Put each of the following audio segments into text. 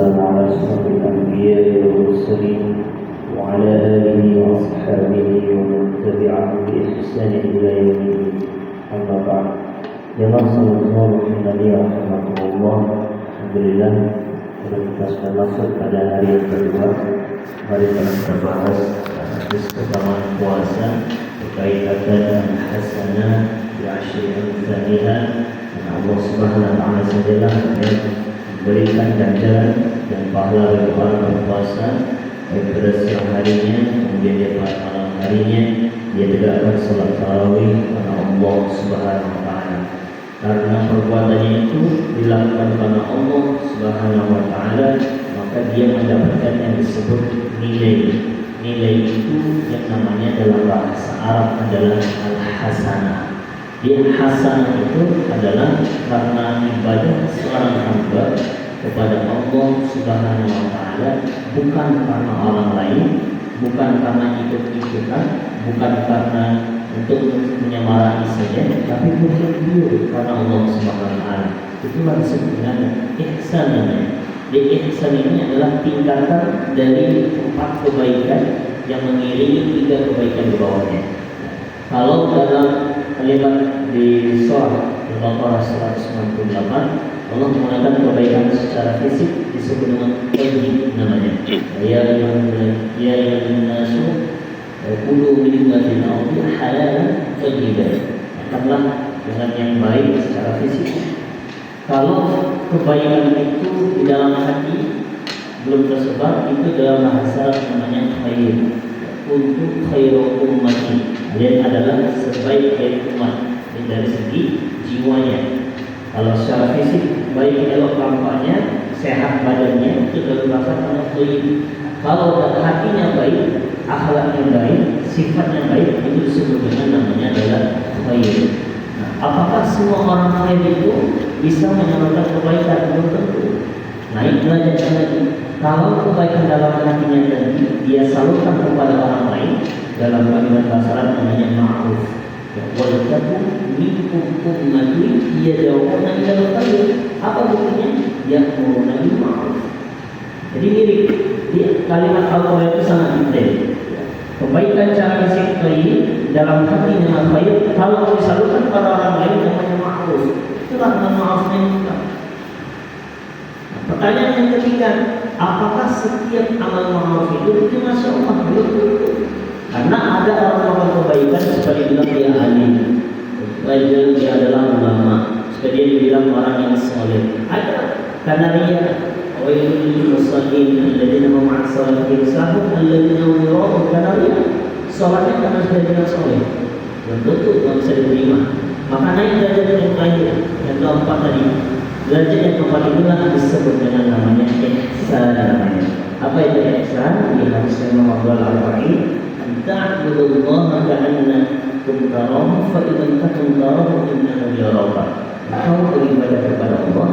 والسلام على أشرف الأنبياء والمرسلين وعلى آله وأصحابه ومن تبعهم بإحسان إلى يوم الدين. أما بعد. Jemaah salat zuhur rahimani wa rahimakumullah. Alhamdulillah kita sudah masuk pada hari yang kedua. Mari kita bahas hadis keutamaan puasa berkaitan dengan hasanah bi asyri amsalihah. Dan Allah Subhanahu wa taala sajalah yang memberikan ganjaran dan pahala bagi orang berpuasa baik pada siang harinya kemudian dia pada malam harinya dia tegakkan salat tarawih karena Allah Subhanahu wa taala. Karena perbuatannya itu dilakukan karena Allah Subhanahu wa taala, maka dia mendapatkan yang disebut nilai. Nilai itu yang namanya dalam bahasa Arab adalah al-hasanah. Hasanah itu adalah karena ibadah seorang hamba kepada Allah Subhanahu wa taala, bukan karena orang lain, bukan karena ikut-ikutan, bukan karena untuk menyamarai saja, tapi betul-betul karena Allah Subhanahu wa taala. Itulah disebut dengan ihsan namanya. Di ihsan ini adalah tingkatan dari 4 kebaikan yang mengiringi 3 kebaikan di bawahnya. Kalau dalam kalimat di surah Al-Baqarah 198 Allah menggunakan kebaikan secara fisik disebut dengan tayyib namanya. Ya ayyuhan nasu qulu mimma fil ardi halalan thayyiban. Makanlah dengan yang baik secara fisik. Kalau kebaikan itu di dalam hati belum tersebar, itu dalam bahasa namanya khair. Untuk khairu ummati, kalian adalah sebaik-baik umat dari segi jiwanya. Kalau secara fisik baik elok tampaknya, sehat badannya, itu dalam bahasa namanya khair. Kalau hatinya baik, akhlaknya baik, sifatnya baik, itu disebut dengan namanya adalah khair. Nah, apakah semua orang khair itu bisa menyalurkan kebaikan? Belum tentu. Naik derajatnya lagi. Kalau kebaikan dalam hatinya tadi dia salurkan kepada orang lain, dalam kalimat bahasa Arab namanya ma'ruf. Wal takum minkum ummatin yad'una ilal khair. Apa buktinya? Ya'muruna bil ma'ruf. Jadi mirip. Di kalimat Al-Quran itu sangat detail. Kebaikan cara fisik khair, dalam hati dengan khair, kalau disalurkan kepada orang lain namanya ma'ruf. Itulah nama ma'rufnya juga. Nah, pertanyaan yang ketiga, apakah setiap amal ma'ruf itu masya Allah? Belum tentu. Karena ada orang-orang kebaikan seperti bilang dia alim, dia adalah ulama, seperti dia dibilang orang yang soleh. Ada karena dia wailul musallin alladziina hum 'an salatihim sahun alladziina hum yura'un, karena dia salatnya karena sudah dengan soleh. Belum tentu tidak bisa diterima. Maka naik derajat yang terakhir, yang keempat tadi. Derajat yang keempat itulah disebut dengan namanya ihsan namanya. Apa itu ihsan? Di hadis Imam Al-Arba'in, ta'budullaha ka'annakum tarahu fa idza kuntum tarahu innahu yaraka. Kau beribadah kepada Allah,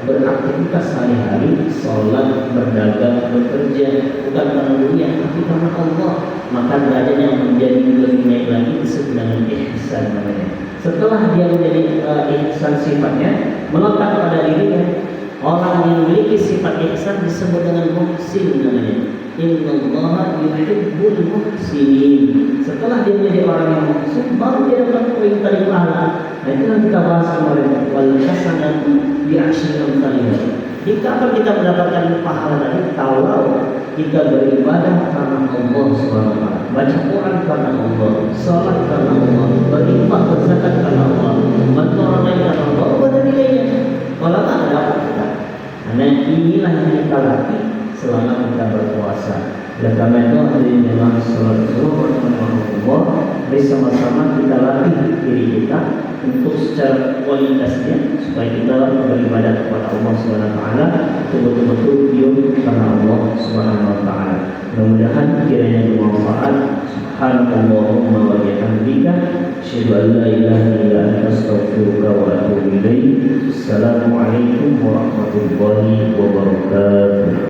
beraktivitas sehari-hari, sholat, berdagang, bekerja, bukan karena dunia, tapi karena Allah. Maka derajatnya menjadi lebih naik lagi disebut dengan ihsan namanya. Setelah dia menjadi ihsan sifatnya melekat pada dirinya, orang yang memiliki sifat ihsan disebut dengan muhsin namanya. Innallaha yuhibbul muhsinin. Setelah dia menjadi orang yang muhsin, baru dia dapat poin tadi pahala. Nah, itu yang kita bahas kemarin. Wal hasanatu bi asyri amsalihah. Di kapan kita mendapatkan pahala tadi? Kalau kita beribadah karena Allah Subhanahu wa taala, baca Quran karena Allah, salat karena Allah, berinfak berzakat karena Allah, membantu orang lain karena Allah, ada nilainya. Kalau tak ada apa kita. Karena inilah yang kita latih selama kita berpuasa. Dan karena itu hadirin jemaah salat zuhur rahimahullah, mari sama-sama kita latih diri kita untuk secara kualitasnya supaya kita beribadah kepada Allah Subhanahu wa taala betul-betul diam karena Allah Subhanahu wa taala. Mudah-mudahan kiranya bermanfaat. Subhanallahumma wa bihamdika asyhadu an la ilaha illa anta astaghfiruka wa atubu ilaik. Assalamualaikum warahmatullahi wabarakatuh.